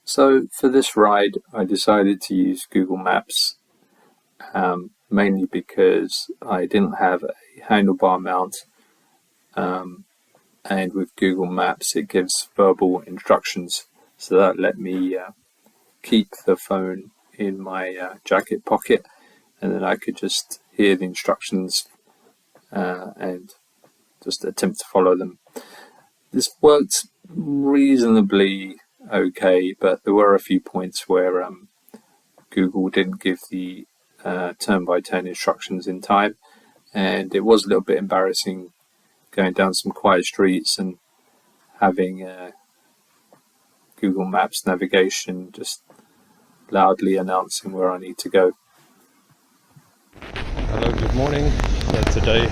So for this ride, I decided to use Google Maps, mainly because I didn't have a handlebar mount, and with Google Maps it gives verbal instructions, so that let me keep the phone in my jacket pocket, and then I could just hear the instructions and just attempt to follow them. This worked reasonably okay, but there were a few points where Google didn't give the turn-by-turn instructions in time, and it was a little bit embarrassing going down some quiet streets and having Google Maps navigation just loudly announcing where I need to go. Hello, good morning. So today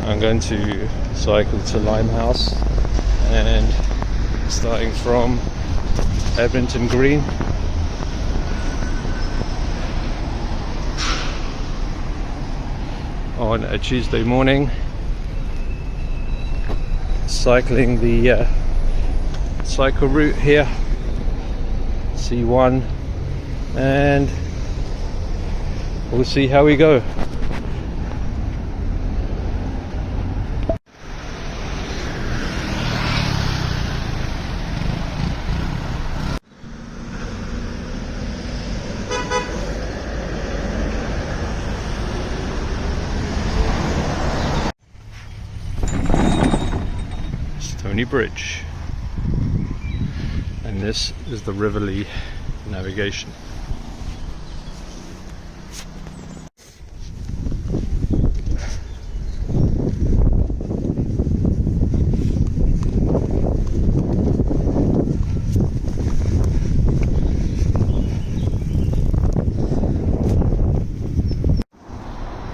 I'm going to cycle to Limehouse, and starting from Edmonton Green, on a Tuesday morning, cycling the cycle route here, C1, and we'll see how we go. Stony Bridge, and this is the River Lea Navigation.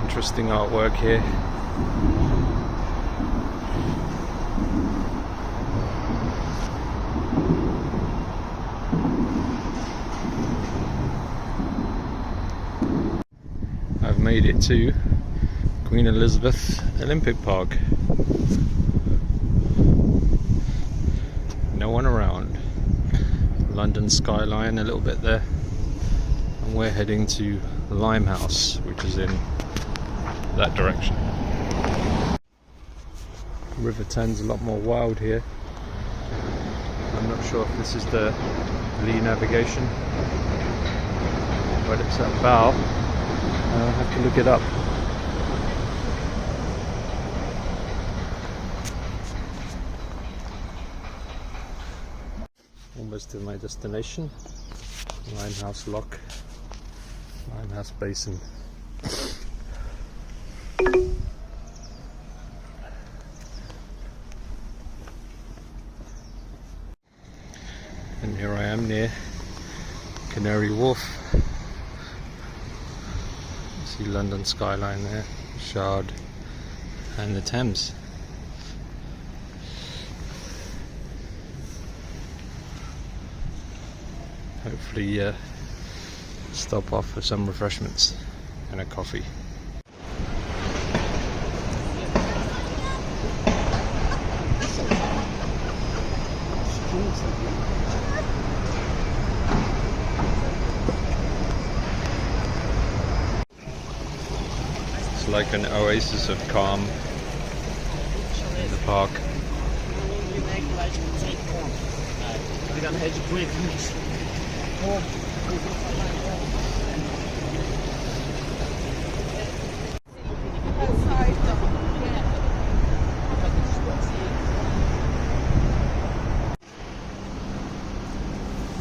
Interesting artwork here. I've made it to Queen Elizabeth Olympic Park. No one around. London skyline a little bit there. And we're heading to Limehouse, which is in that direction. River Thames a lot more wild here. I'm not sure if this is the Lea Navigation, but it's at Bow. I'll have to look it up. Almost to my destination, Limehouse Lock, Limehouse Basin. And here I am near Canary Wharf. See London skyline there, Shard, and the Thames. Hopefully stop off for some refreshments and a coffee. It's like an oasis of calm in the park.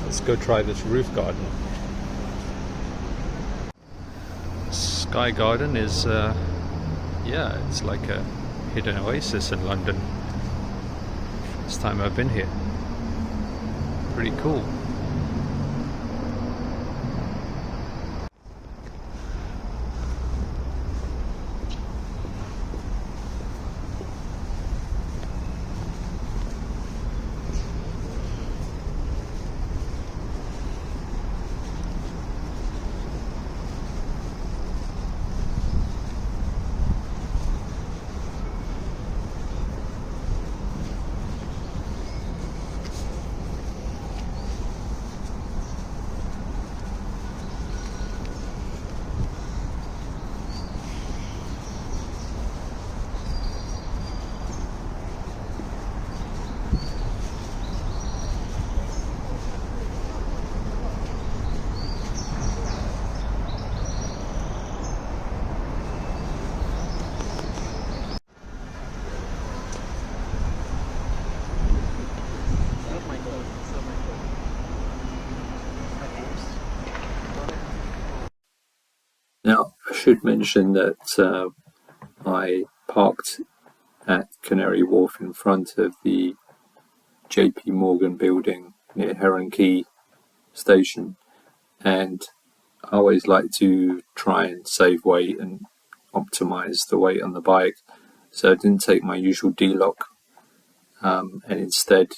Let's go try this roof garden. Sky Garden is, it's like a hidden oasis in London. First time I've been here. Pretty cool. should mention that I parked at Canary Wharf in front of the JP Morgan building near Heron Quay station, and I always like to try and save weight and optimize the weight on the bike, so I didn't take my usual D-lock and instead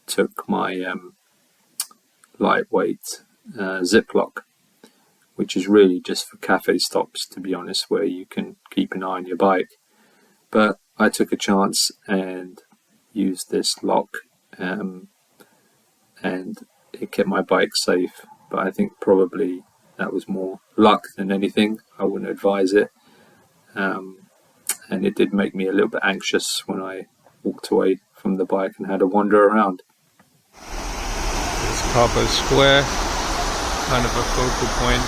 took my lightweight zip-lock, which is really just for cafe stops, to be honest, where you can keep an eye on your bike. But I took a chance and used this lock, and it kept my bike safe. But I think probably that was more luck than anything. I wouldn't advise it, and it did make me a little bit anxious when I walked away from the bike and had a wander around. It's Carbo Square, kind of a focal point,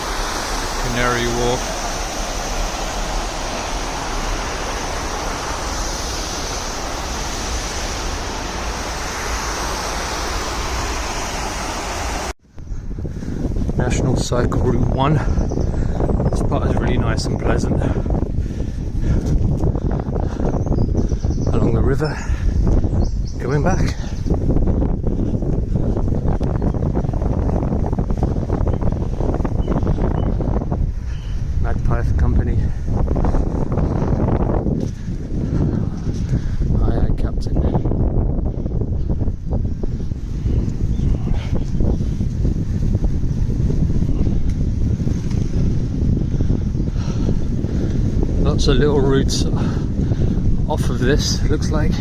Canary Wharf. National Cycle Route 1. This part is really nice and pleasant. Along the river, going back. Magpie Company. Aye, aye, Captain. Lots of little routes off of this, it looks like.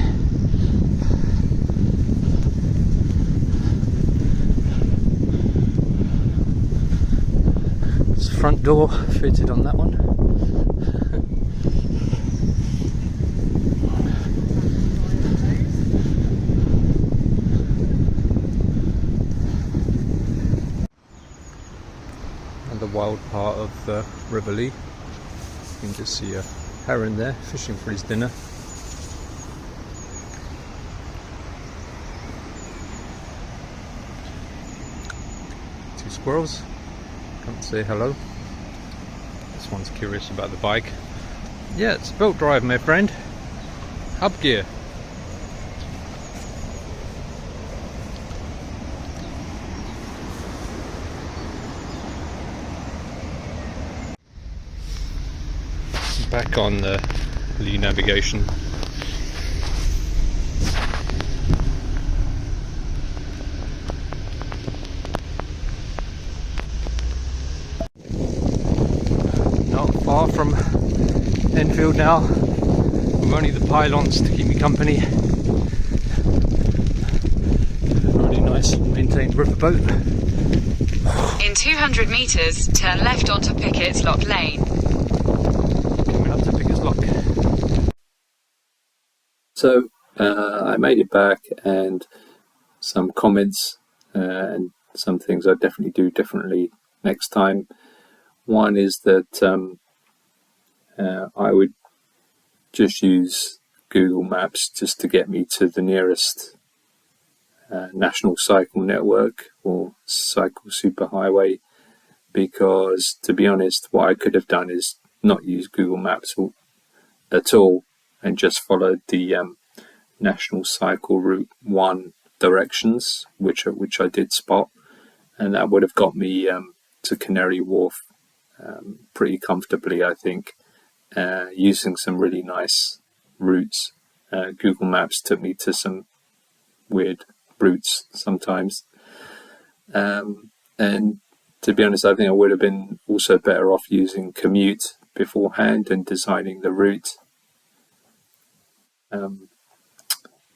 It's the front door fitted on that one. And the wild part of River Lea. You can just see a heron there fishing for his dinner. Two squirrels come to say hello. This one's curious about the bike. Yeah, it's a belt drive, my friend. Hub gear. Back on the Lea Navigation. Not far from Enfield now. With only the pylons to keep me company. Really nice maintained riverboat. In 200 metres, turn left onto Pickett's Lock Lane. So I made it back, and some comments and some things I definitely do differently next time. One is that I would just use Google Maps just to get me to the nearest national cycle network or cycle superhighway, because to be honest, what I could have done is not use Google Maps at all and just followed the National Cycle Route 1 directions, which I did spot, and that would have got me to Canary Wharf pretty comfortably, I think, using some really nice routes. Google Maps took me to some weird routes sometimes, and to be honest, I think I would have been also better off using Commute beforehand and designing the route.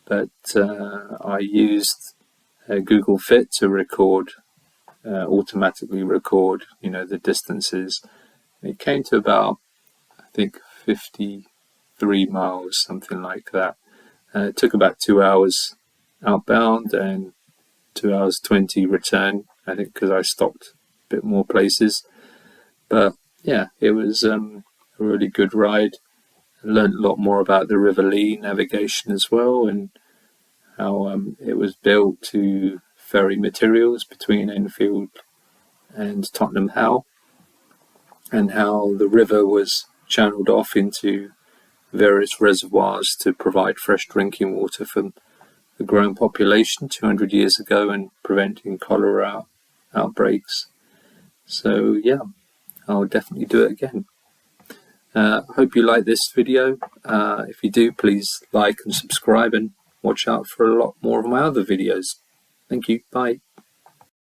But I used Google Fit to record, automatically record, the distances. It came to about, I think, 53 miles, something like that. It took about 2 hours outbound and 2 hours 20 return, I think, because I stopped a bit more places. But yeah, it was a really good ride. I learned a lot more about the River Lea Navigation as well, and how it was built to ferry materials between Enfield and Tottenham How. and how the river was channeled off into various reservoirs to provide fresh drinking water for the growing population 200 years ago and preventing cholera outbreaks. So yeah, I'll definitely do it again. Hope you like this video. If you do, please like and subscribe, and watch out for a lot more of my other videos. Thank you. Bye.